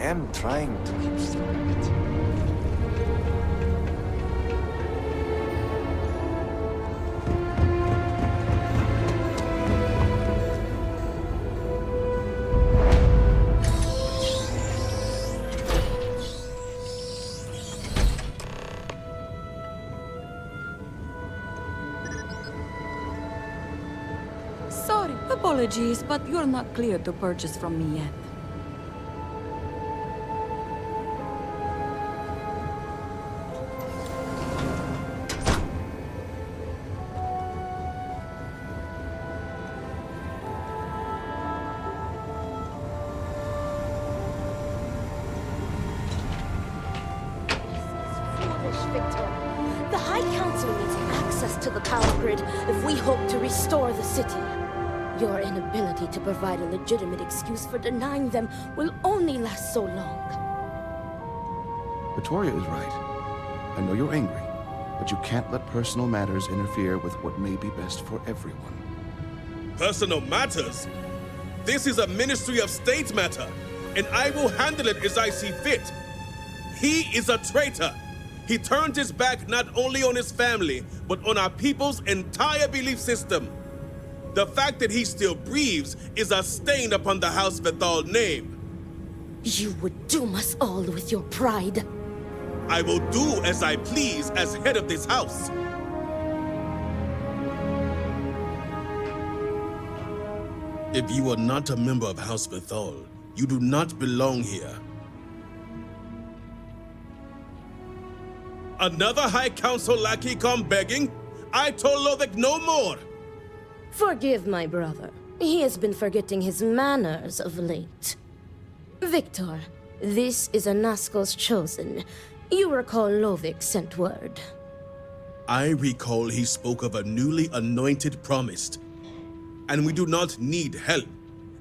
am trying to keep straight. Sorry, apologies, but you're not clear to purchase from me yet. Victor. The High Council needs access to the power grid if we hope to restore the city. Your inability to provide a legitimate excuse for denying them will only last so long. Victoria is right. I know you're angry, but you can't let personal matters interfere with what may be best for everyone. Personal matters? This is a Ministry of State matter, and I will handle it as I see fit. He is a traitor. He turned his back not only on his family, but on our people's entire belief system. The fact that he still breathes is a stain upon the House Vethal name. You would doom us all with your pride. I will do as I please as head of this house. If you are not a member of House Vethal, you do not belong here. Another High Council lackey come begging? I told Lovik no more! Forgive my brother. He has been forgetting his manners of late. Victor, this is Anaskel's chosen. You recall Lovik sent word. I recall he spoke of a newly anointed promised. And we do not need help,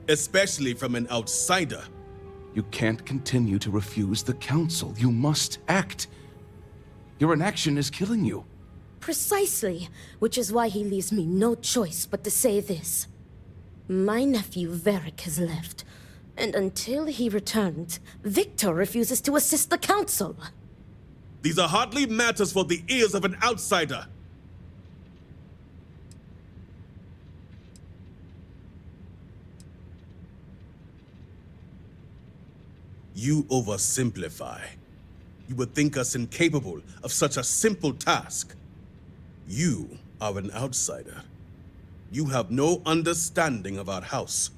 especially from an outsider. You can't continue to refuse the council. You must act. Your inaction is killing you. Precisely, which is why he leaves me no choice but to say this. My nephew Varric has left, and until he returns, Victor refuses to assist the council. These are hardly matters for the ears of an outsider. You oversimplify. You would think us incapable of such a simple task. You are an outsider. You have no understanding of our house.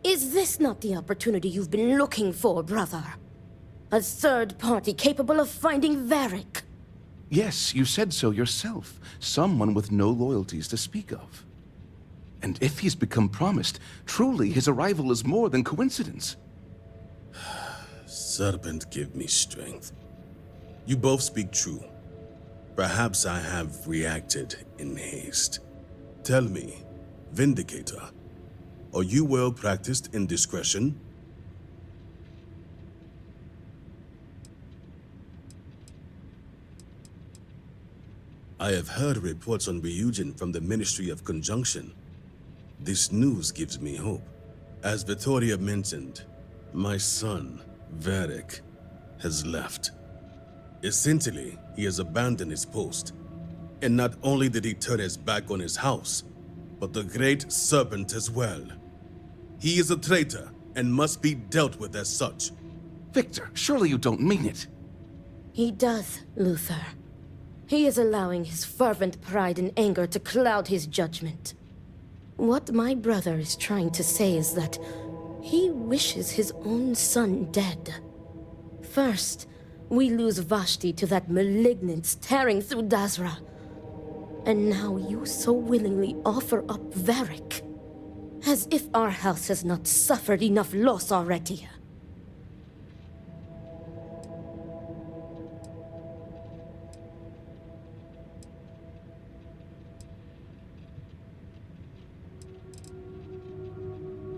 Is this not the opportunity you've been looking for, brother? A third party capable of finding Varric? Yes, you said so yourself. Someone with no loyalties to speak of. And if he's become promised, truly his arrival is more than coincidence. Serpent, give me strength. You both speak true. Perhaps I have reacted in haste. Tell me, Vindicator, are you well practiced in discretion? I have heard reports on Ryujin from the Ministry of Conjunction. This news gives me hope. As Vittoria mentioned, my son, Varric, has left. Essentially, he has abandoned his post. And not only did he turn his back on his house, but the Great Serpent as well. He is a traitor and must be dealt with as such. Victor, surely you don't mean it. He does, Luther. He is allowing his fervent pride and anger to cloud his judgment. What my brother is trying to say is that he wishes his own son dead. First, we lose Vashti to that malignance tearing through Dazra. And now you so willingly offer up Varric. As if our house has not suffered enough loss already.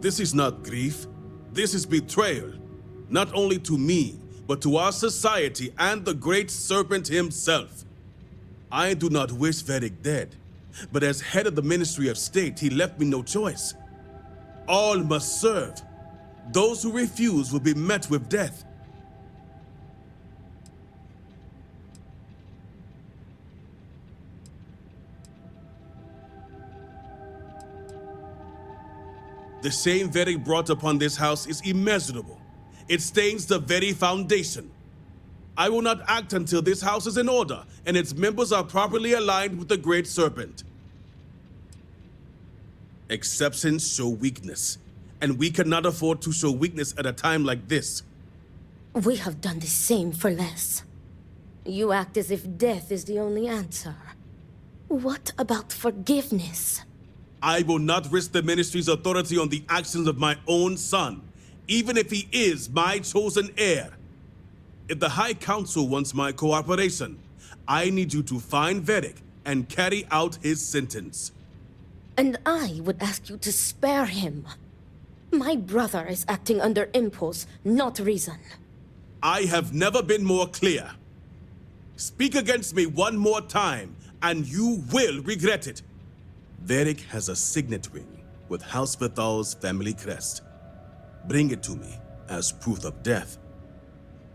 This is not grief. This is betrayal. Not only to me, but to our society and the Great Serpent himself. I do not wish Vedic dead, but as head of the Ministry of State, he left me no choice. All must serve. Those who refuse will be met with death. The shame Vedic brought upon this house is immeasurable. It stains the very foundation. I will not act until this house is in order and its members are properly aligned with the Great Serpent. Exceptions show weakness, and we cannot afford to show weakness at a time like this. We have done the same for less. You act as if death is the only answer. What about forgiveness? I will not risk the Ministry's authority on the actions of my own son, even if he is my chosen heir. If the High Council wants my cooperation, I need you to find Vedic and carry out his sentence. And I would ask you to spare him. My brother is acting under impulse, not reason. I have never been more clear. Speak against me one more time, and you will regret it. Vedic has a signet ring with House Vithal's family crest. Bring it to me as proof of death.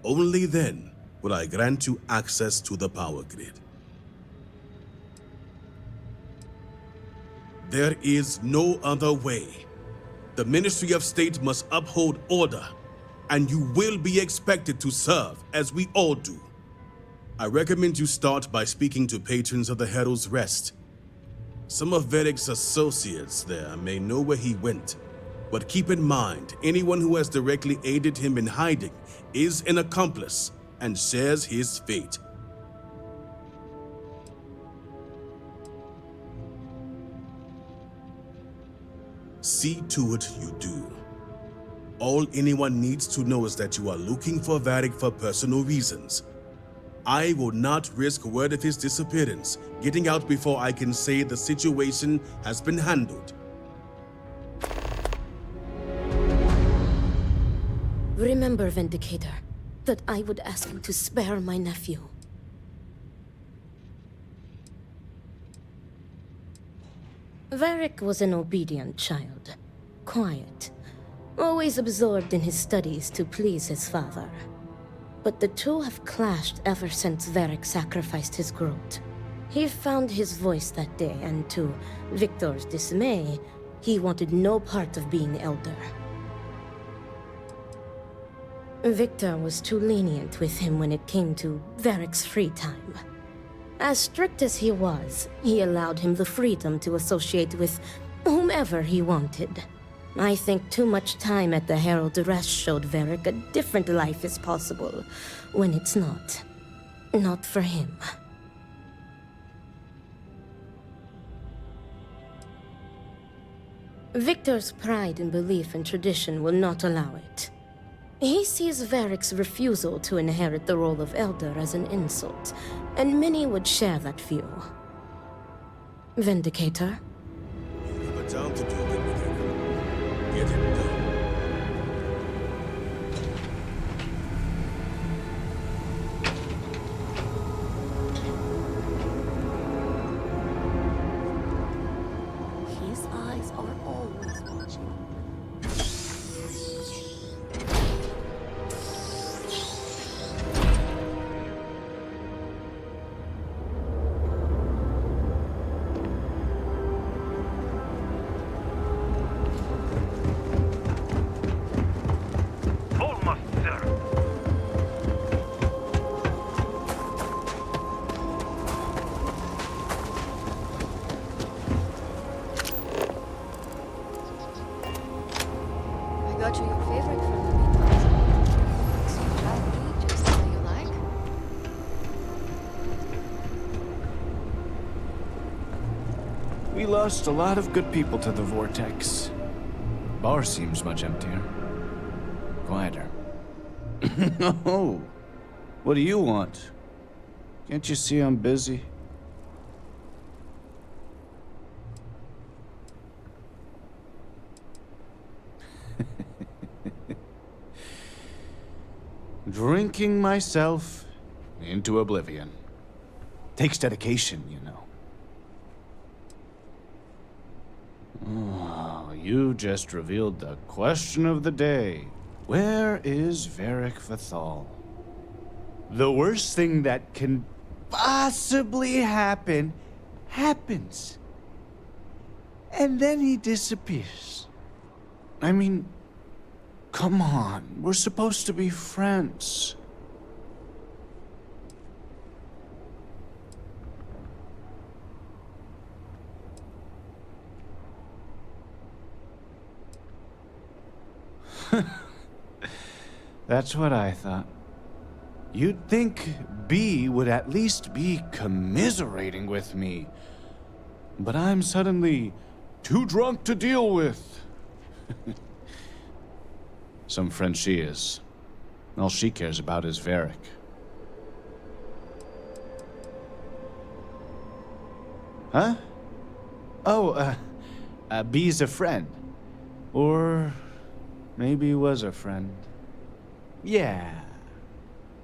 Only then will I grant you access to the power grid. There is no other way. The Ministry of State must uphold order, and you will be expected to serve as we all do. I recommend you start by speaking to patrons of the Herald's Rest. Some of Vedic's associates there may know where he went, but keep in mind, anyone who has directly aided him in hiding is an accomplice and shares his fate. See to it you do. All anyone needs to know is that you are looking for Vedic for personal reasons. I will not risk word of his disappearance getting out before I can say the situation has been handled. Remember, Vindicator, that I would ask you to spare my nephew. Varric was an obedient child, quiet, always absorbed in his studies to please his father. But the two have clashed ever since Varric sacrificed his growth. He found his voice that day, and to Victor's dismay, he wanted no part of being elder. Victor was too lenient with him when it came to Varric's free time. As strict as he was, he allowed him the freedom to associate with whomever he wanted. I think too much time at the Herald Rest showed Varric a different life is possible when it's not. Not for him. Victor's pride and belief in tradition will not allow it. He sees Varric's refusal to inherit the role of Elder as an insult, and many would share that view. Vindicator? You have a job to do, Vindicator. Get it done. His eyes are always watching. Got you your favorite from the meatballs. So try me just how you like. We lost a lot of good people to the Vortex. Bar seems much emptier. Quieter. Oh, what do you want? Can't you see I'm busy? Drinking myself into oblivion. Takes dedication, you know. Oh, you just revealed the question of the day. Where is Varric Vathal? The worst thing that can possibly happen, happens. And then he disappears. I mean, come on, we're supposed to be friends. That's what I thought. You'd think B would at least be commiserating with me. But I'm suddenly too drunk to deal with. Some friend she is. All she cares about is Varric. Huh? Oh, B's a friend. Or maybe was a friend. Yeah.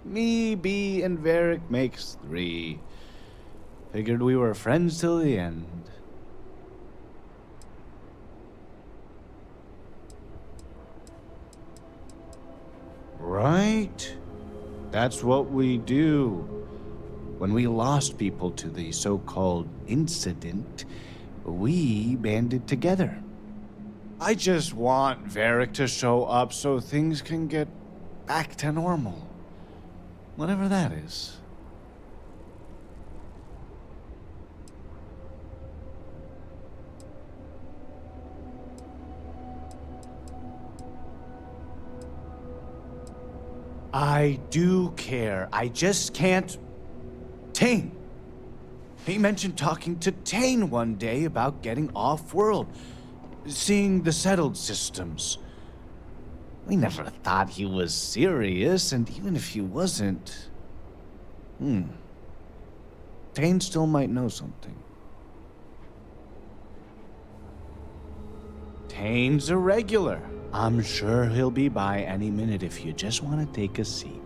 Me, B, and Varric makes 3. Figured we were friends till the end. Right? That's what we do. When we lost people to the so-called incident, we banded together. I just want Varric to show up so things can get back to normal. Whatever that is. I do care. I just can't... Tane. He mentioned talking to Tane one day about getting off-world. Seeing the settled systems. We never thought he was serious, and even if he wasn't... Tane still might know something. Tane's a regular. I'm sure he'll be by any minute if you just want to take a seat.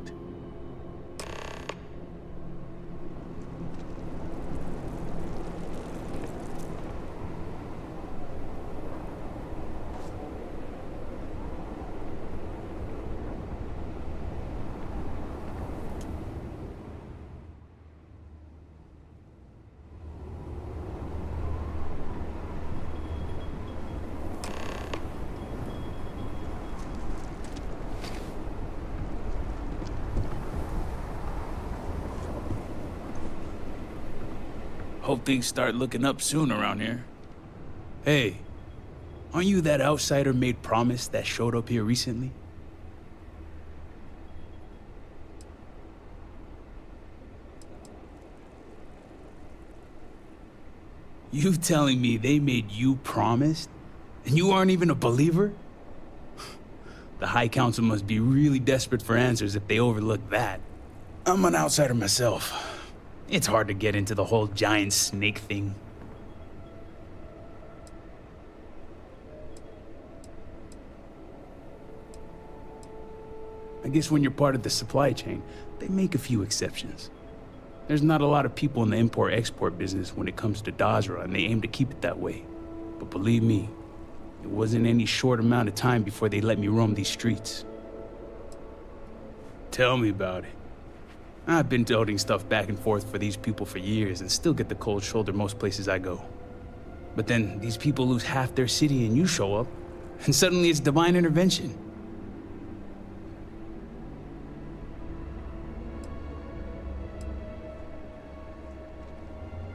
Hope things start looking up soon around here. Hey, aren't you that outsider made promise that showed up here recently? You telling me they made you promise, and you aren't even a believer? The High Council must be really desperate for answers if they overlook that. I'm an outsider myself. It's hard to get into the whole giant snake thing. I guess when you're part of the supply chain, they make a few exceptions. There's not a lot of people in the import-export business when it comes to Dazra, and they aim to keep it that way. But believe me, it wasn't any short amount of time before they let me roam these streets. Tell me about it. I've been toting stuff back and forth for these people for years and still get the cold shoulder most places I go. But then these people lose half their city and you show up, and suddenly it's divine intervention.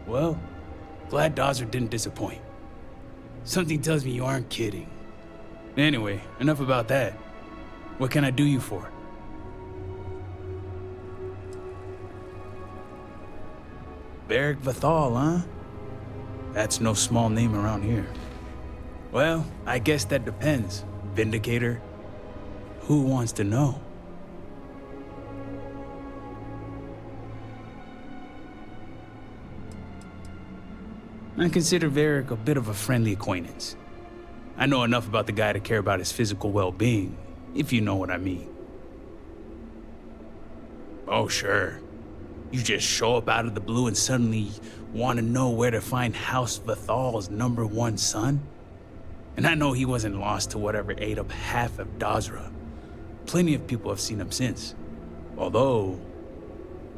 Well, glad Dazra didn't disappoint. Something tells me you aren't kidding. Anyway, enough about that. What can I do you for? Varric Vathal, huh? That's no small name around here. Well, I guess that depends, Vindicator. Who wants to know? I consider Varric a bit of a friendly acquaintance. I know enough about the guy to care about his physical well-being, if you know what I mean. Oh, sure. You just show up out of the blue and suddenly want to know where to find House Vathal's #1 son? And I know he wasn't lost to whatever ate up half of Dazra. Plenty of people have seen him since. Although,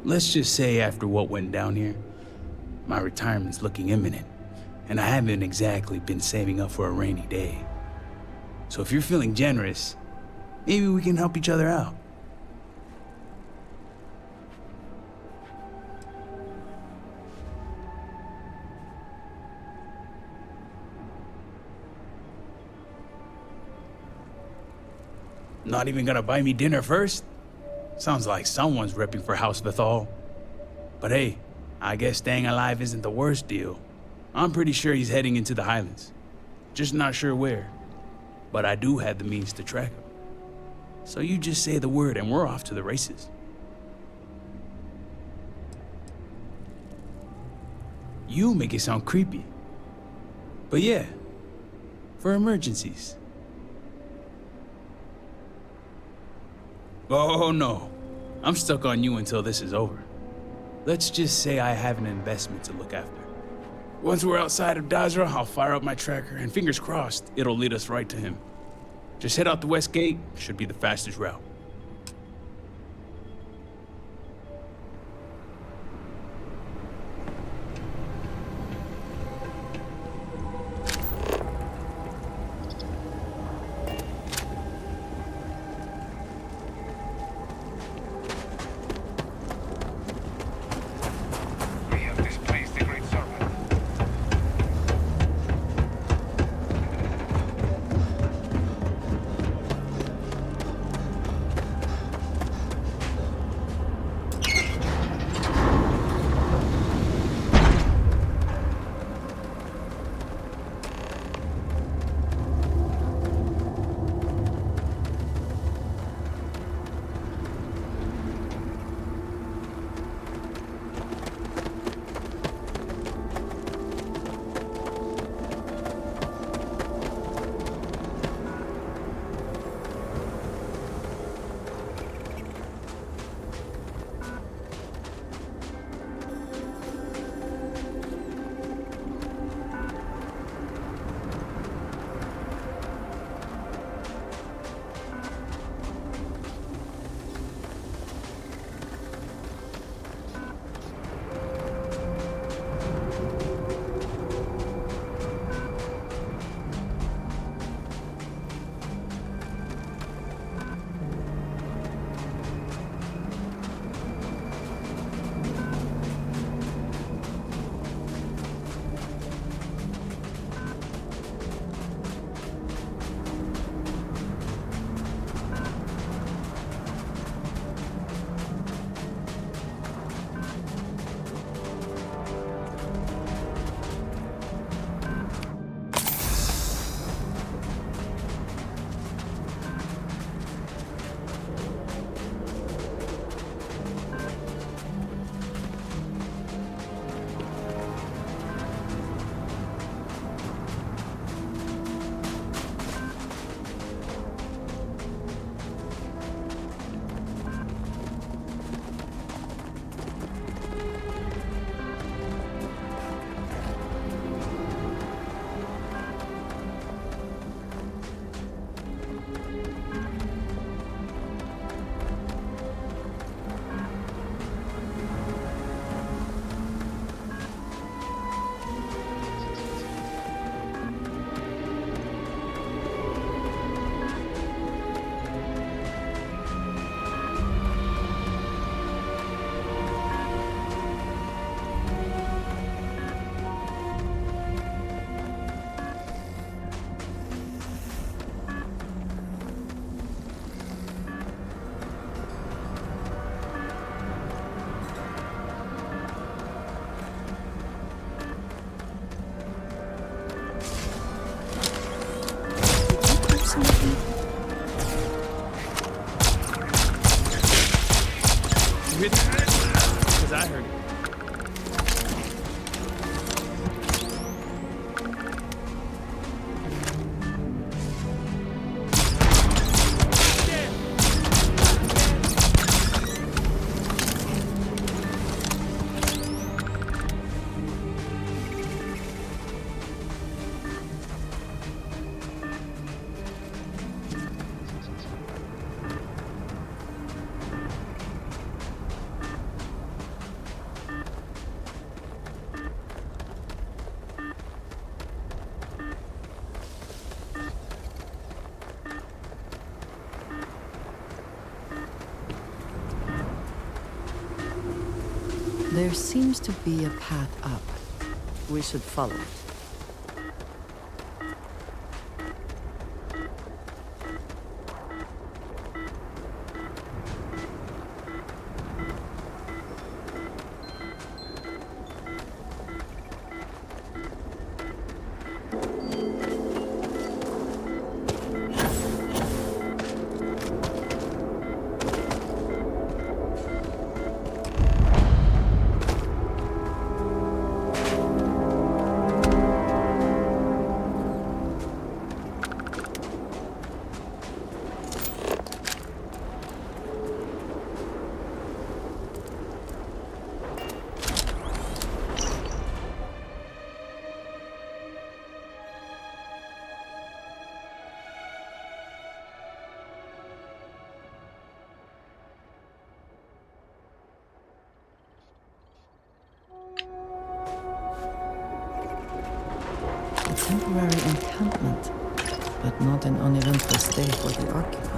let's just say after what went down here, my retirement's looking imminent, and I haven't exactly been saving up for a rainy day. So if you're feeling generous, maybe we can help each other out. Not even gonna buy me dinner first? Sounds like someone's repping for House Vathal. But hey, I guess staying alive isn't the worst deal. I'm pretty sure he's heading into the Highlands. Just not sure where. But I do have the means to track him. So you just say the word and we're off to the races. You make it sound creepy. But yeah, for emergencies. Oh no, I'm stuck on you until this is over. Let's just say I have an investment to look after. Once we're outside of Dazra, I'll fire up my tracker and fingers crossed, it'll lead us right to him. Just head out the west gate, should be the fastest route. We have displaced the Great Serpent. You hear that? Because I heard it. There seems to be a path up. We should follow it. Temporary encampment, but not an uneventful stay for the occupant.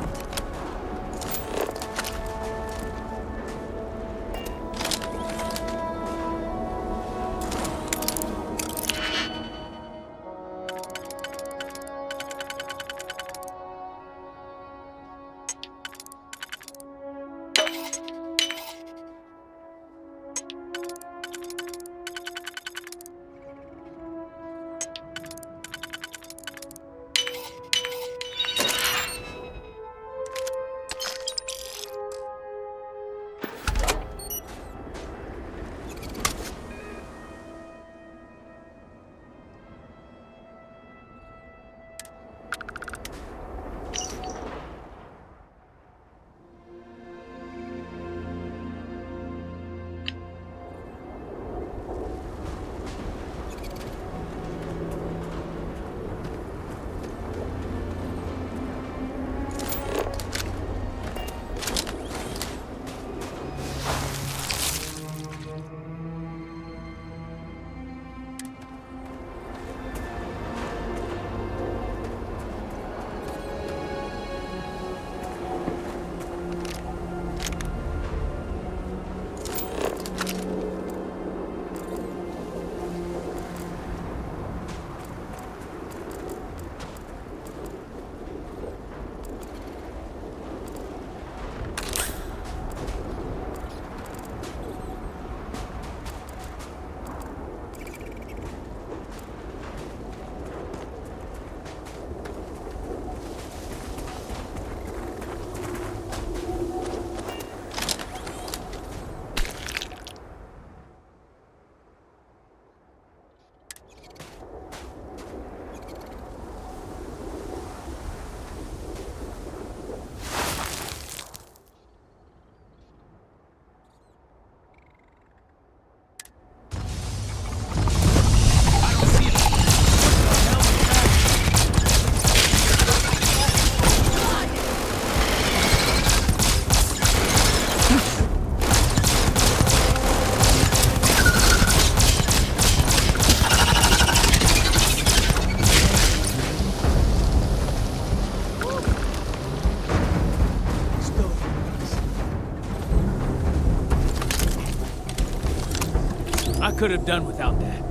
I could have done without that.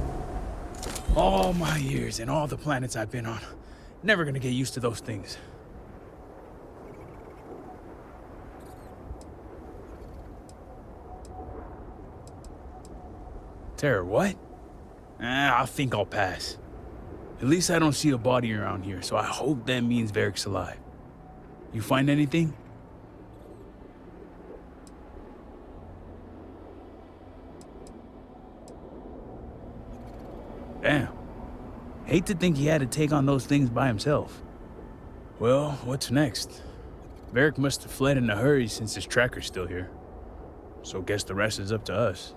All my years and all the planets I've been on. Never gonna get used to those things. Terror, what? I think I'll pass. At least I don't see a body around here, so I hope that means Varric's alive. You find anything? Damn. Hate to think he had to take on those things by himself. Well, what's next? Varric must have fled in a hurry since his tracker's still here. So guess the rest is up to us.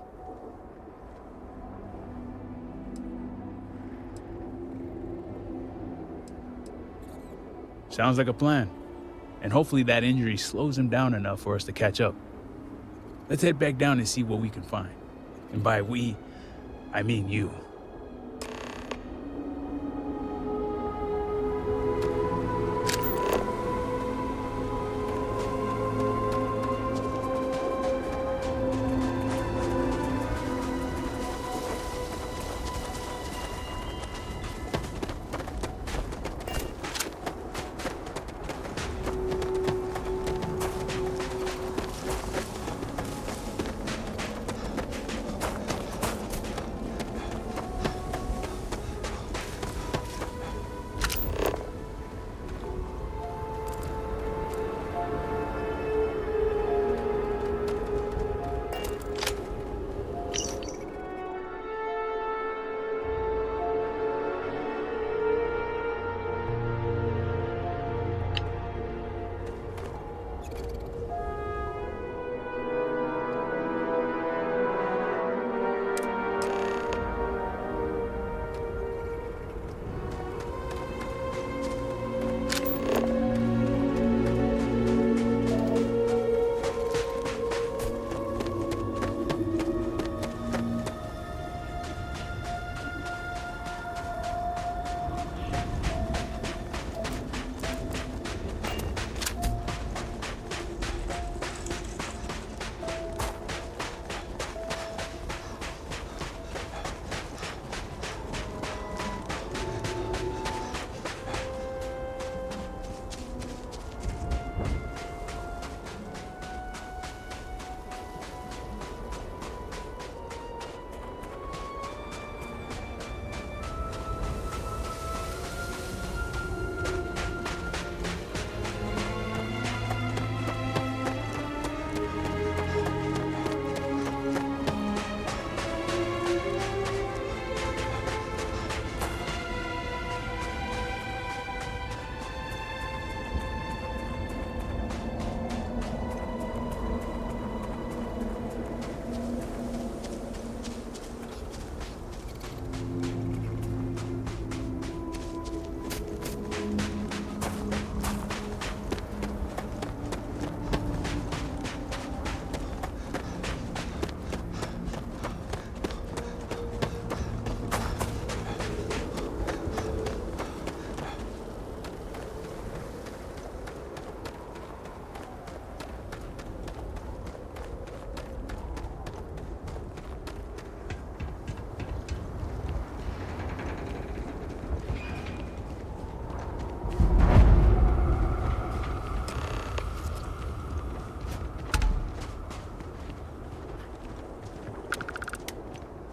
Sounds like a plan. And hopefully that injury slows him down enough for us to catch up. Let's head back down and see what we can find. And by we, I mean you.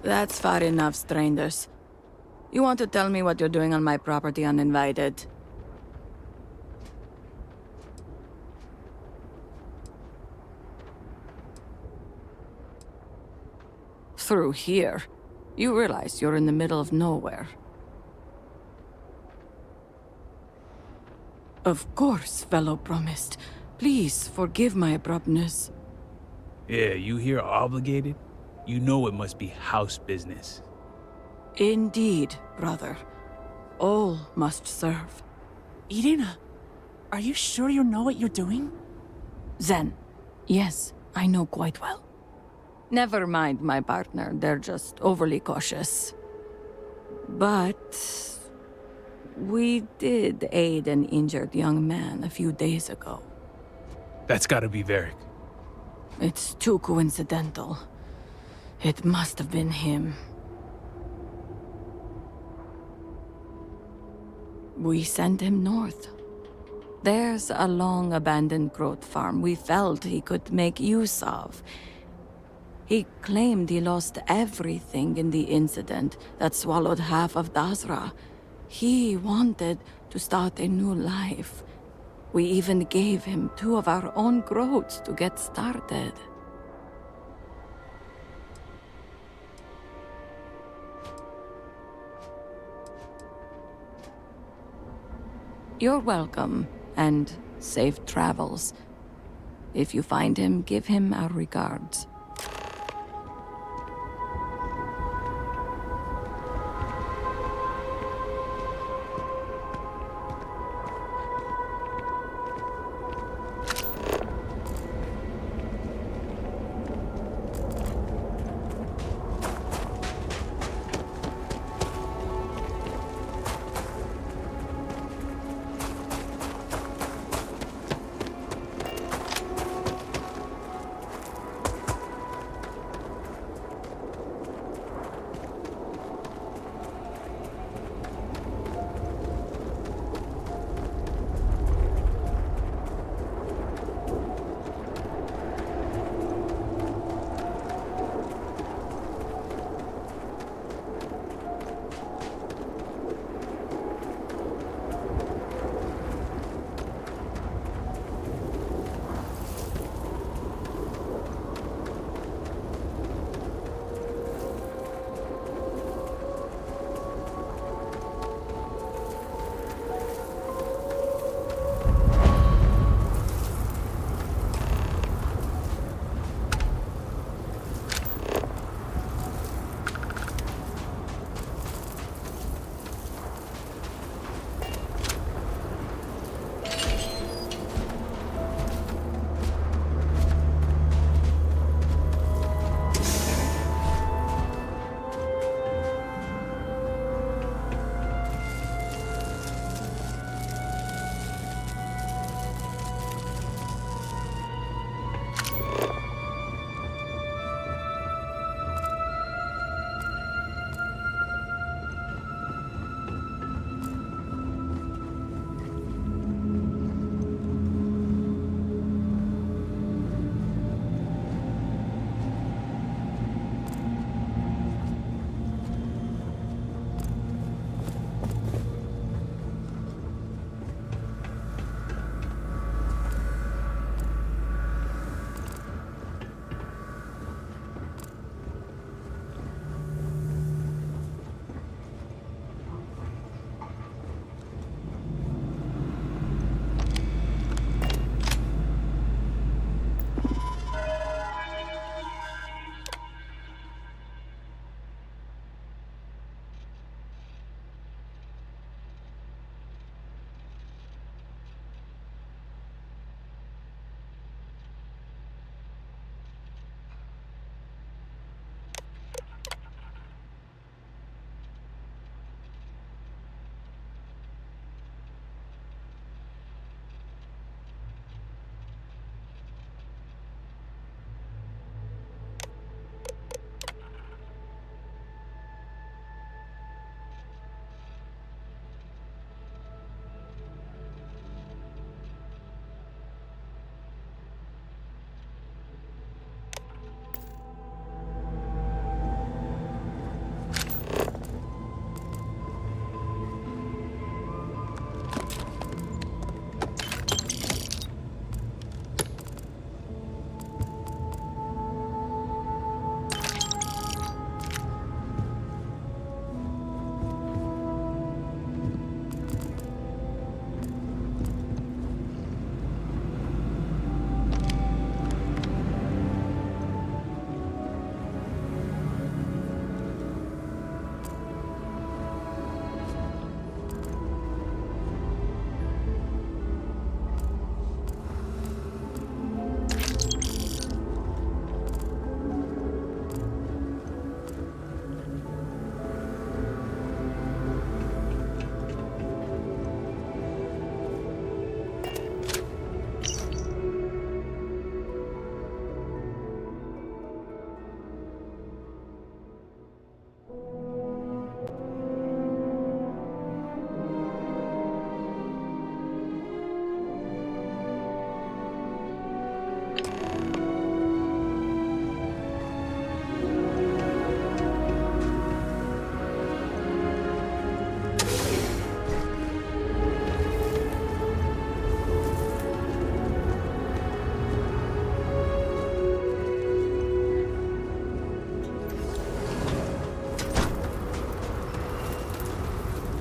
That's far enough, strangers. You want to tell me what you're doing on my property uninvited? Through here. You realize you're in the middle of nowhere. Of course, fellow promised. Please forgive my abruptness. Yeah, you here obligated? You know it must be house business. Indeed, brother. All must serve. Irina, are you sure you know what you're doing? Zen. Yes, I know quite well. Never mind my partner, they're just overly cautious. But we did aid an injured young man a few days ago. That's gotta be Varric. It's too coincidental. It must have been him. We sent him north. There's a long-abandoned growth farm we felt he could make use of. He claimed he lost everything in the incident that swallowed half of Dazra. He wanted to start a new life. We even gave him 2 of our own groats to get started. You're welcome, and safe travels. If you find him, give him our regards.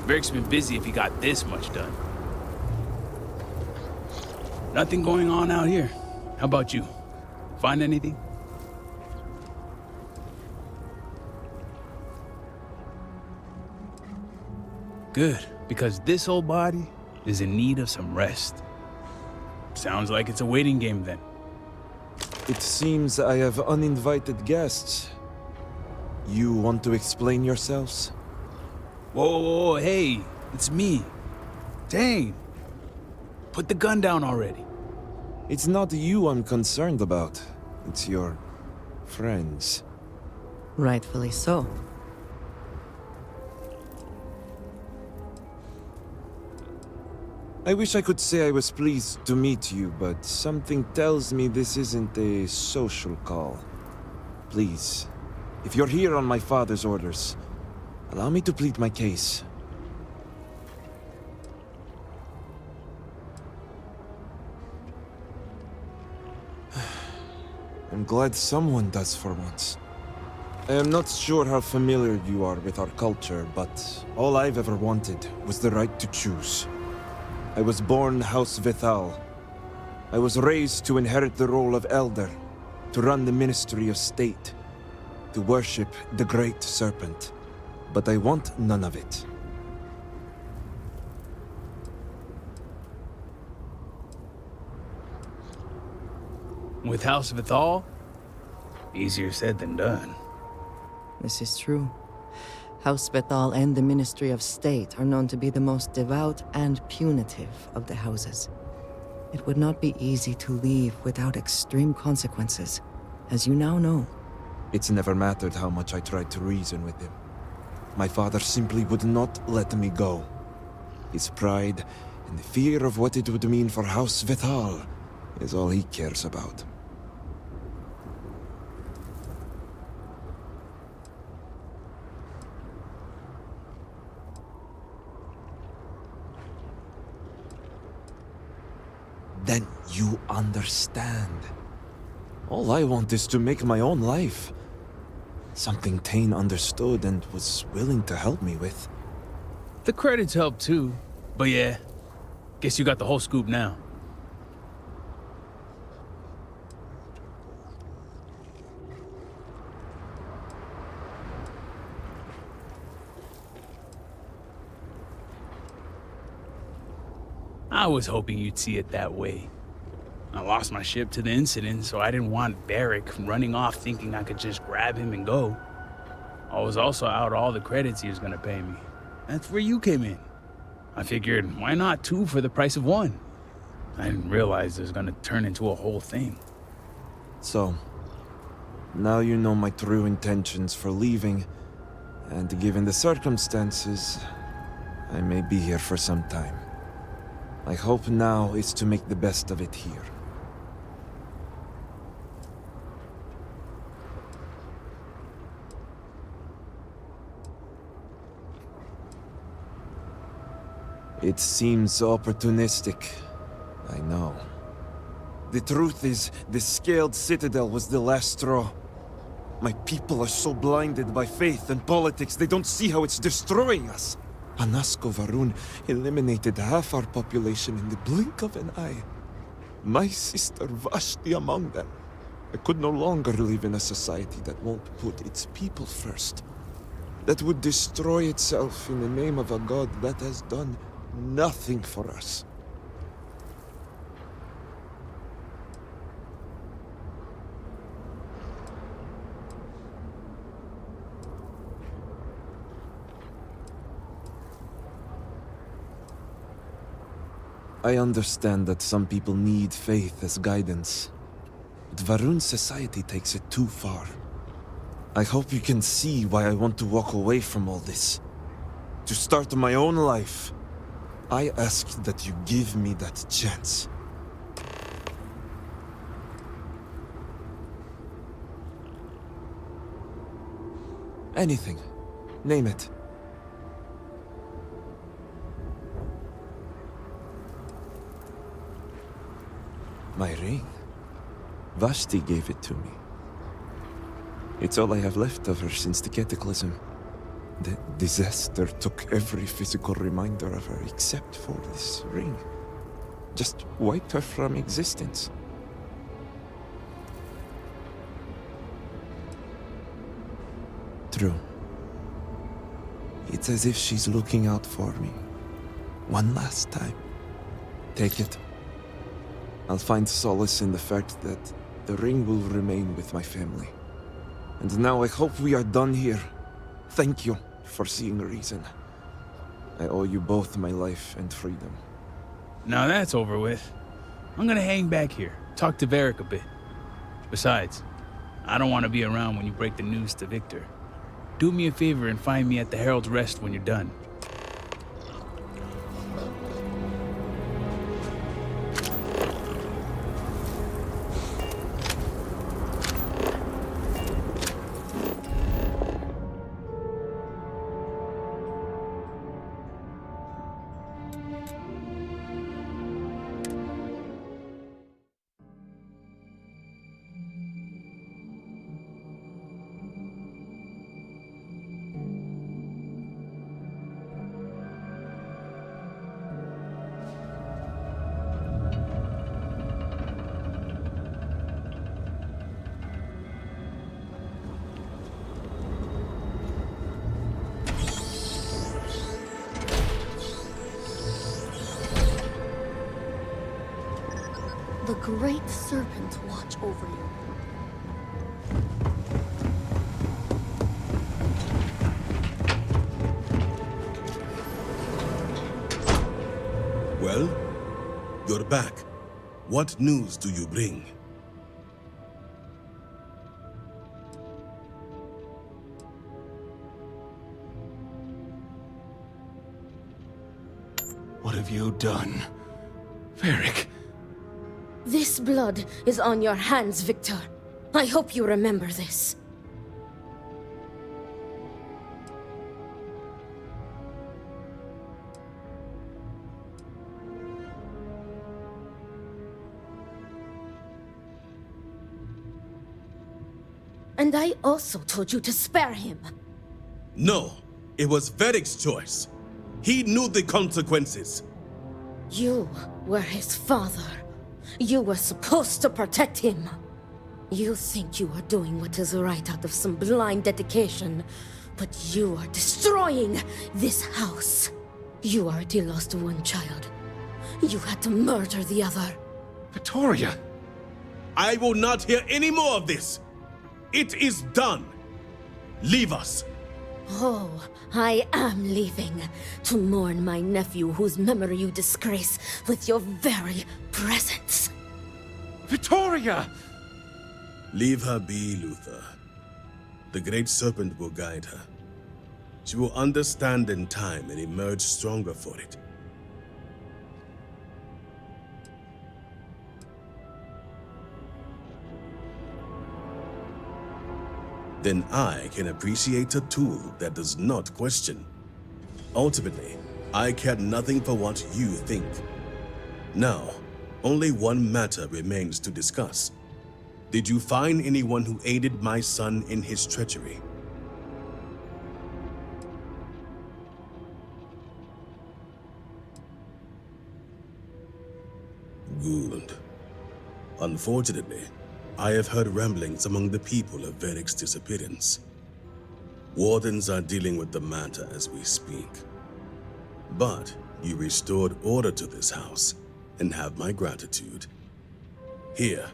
Varric's been busy if he got this much done. Nothing going on out here. How about you? Find anything? Good, because this old body is in need of some rest. Sounds like it's a waiting game then. It seems I have uninvited guests. You want to explain yourselves? Whoa, hey, it's me. Dang. Put the gun down already. It's not you I'm concerned about. It's your friends. Rightfully so. I wish I could say I was pleased to meet you, but something tells me this isn't a social call. Please, if you're here on my father's orders, allow me to plead my case. I'm glad someone does for once. I am not sure how familiar you are with our culture, but all I've ever wanted was the right to choose. I was born House Vithal. I was raised to inherit the role of elder, to run the Ministry of State, to worship the Great Serpent. But I want none of it. With House Vithal? Easier said than done. This is true. House Vethal and the Ministry of State are known to be the most devout and punitive of the houses. It would not be easy to leave without extreme consequences, as you now know. It's never mattered how much I tried to reason with him. My father simply would not let me go. His pride and the fear of what it would mean for House Vethal is all he cares about. Then you understand. All I want is to make my own life. Something Tane understood and was willing to help me with. The credits help too, but yeah, guess you got the whole scoop now. I was hoping you'd see it that way. I lost my ship to the incident, so I didn't want Varric running off thinking I could just grab him and go. I was also out all the credits he was gonna pay me. That's where you came in. I figured, why not 2 for the price of 1? I didn't realize it was gonna turn into a whole thing. So, now you know my true intentions for leaving, and given the circumstances, I may be here for some time. My hope now is to make the best of it here. It seems opportunistic, I know. The truth is, the scaled citadel was the last straw. My people are so blinded by faith and politics, they don't see how it's destroying us. Anasko Varun eliminated half our population in the blink of an eye. My sister Vashti among them. I could no longer live in a society that won't put its people first. That would destroy itself in the name of a god that has done nothing for us. I understand that some people need faith as guidance, but Varun's society takes it too far. I hope you can see why I want to walk away from all this. To start my own life. I ask that you give me that chance. Anything. Name it. My ring. Vashti gave it to me. It's all I have left of her since the cataclysm. The disaster took every physical reminder of her except for this ring. Just wiped her from existence. True. It's as if she's looking out for me. One last time. Take it. I'll find solace in the fact that the ring will remain with my family. And now I hope we are done here. Thank you for seeing reason. I owe you both my life and freedom. Now that's over with. I'm gonna hang back here, talk to Varric a bit. Besides, I don't want to be around when you break the news to Victor. Do me a favor and find me at the Herald's Rest when you're done. The Great Serpent watch over you. Well, you're back. What news do you bring? What have you done? Varric. This blood is on your hands, Victor. I hope you remember this. And I also told you to spare him. No, it was Varric's choice. He knew the consequences. You were his father. You were supposed to protect him. You think you are doing what is right out of some blind dedication, but you are destroying this house. You already lost one child. You had to murder the other. Victoria! I will not hear any more of this. It is done. Leave us. Oh, I am leaving to mourn my nephew whose memory you disgrace with your very presence. Victoria! Leave her be, Luther. The Great Serpent will guide her. She will understand in time and emerge stronger for it. Then I can appreciate a tool that does not question. Ultimately, I care nothing for what you think. Now, only one matter remains to discuss. Did you find anyone who aided my son in his treachery? Good. Unfortunately, I have heard ramblings among the people of Varric's disappearance. Wardens are dealing with the matter as we speak. But you restored order to this house, and have my gratitude. Here,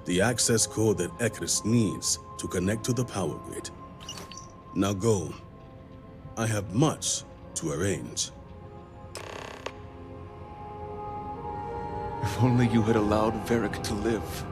the access code that Ekris needs to connect to the power grid. Now go. I have much to arrange. If only you had allowed Varric to live.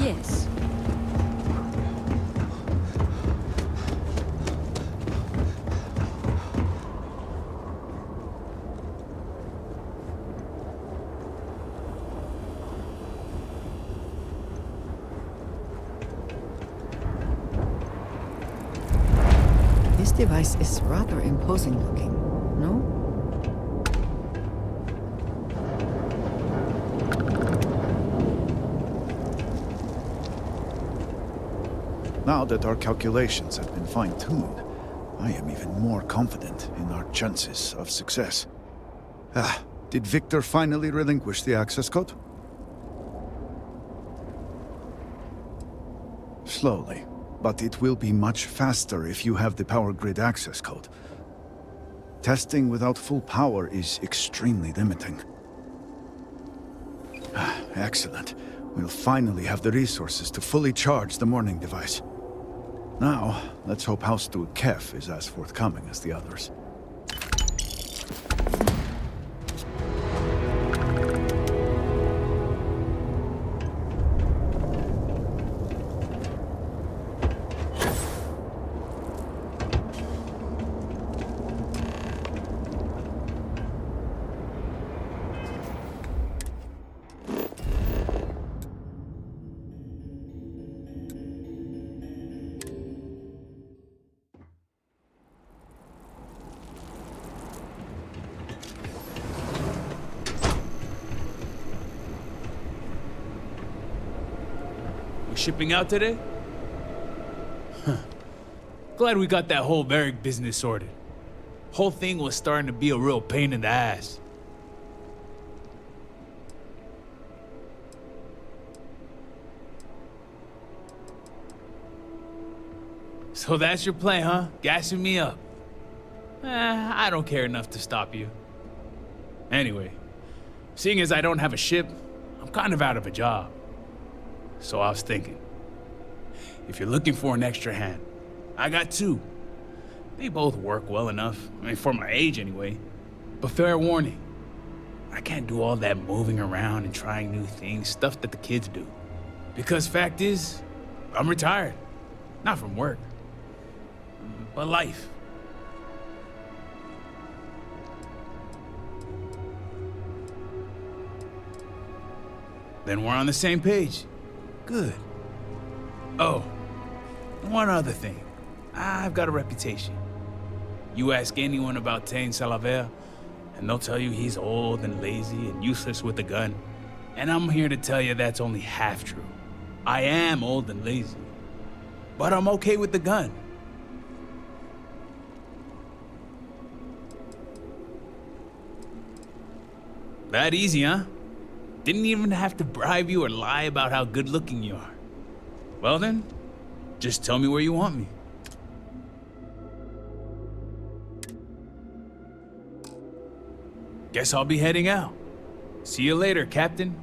Yes. This device is rather imposing looking, no? Now that our calculations have been fine-tuned, I am even more confident in our chances of success. Did Victor finally relinquish the access code? Slowly, but it will be much faster if you have the power grid access code. Testing without full power is extremely limiting. Excellent. We'll finally have the resources to fully charge the morning device. Now, let's hope House Steward Kef is as forthcoming as the others. Shipping out today? Huh. Glad we got that whole barrack business sorted. Whole thing was starting to be a real pain in the ass. So that's your plan, huh? Gassing me up. I don't care enough to stop you. Anyway, seeing as I don't have a ship, I'm kind of out of a job. So I was thinking, if you're looking for an extra hand, I got two. They both work well enough, I mean, for my age anyway. But fair warning, I can't do all that moving around and trying new things, stuff that the kids do. Because fact is, I'm retired. Not from work, but life. Then we're on the same page. Good. Oh, one other thing. I've got a reputation. You ask anyone about Tain Salaver, and they'll tell you he's old and lazy and useless with a gun. And I'm here to tell you that's only half true. I am old and lazy, but I'm okay with the gun. That easy, huh? Didn't even have to bribe you or lie about how good looking you are. Well then, just tell me where you want me. Guess I'll be heading out. See you later, Captain.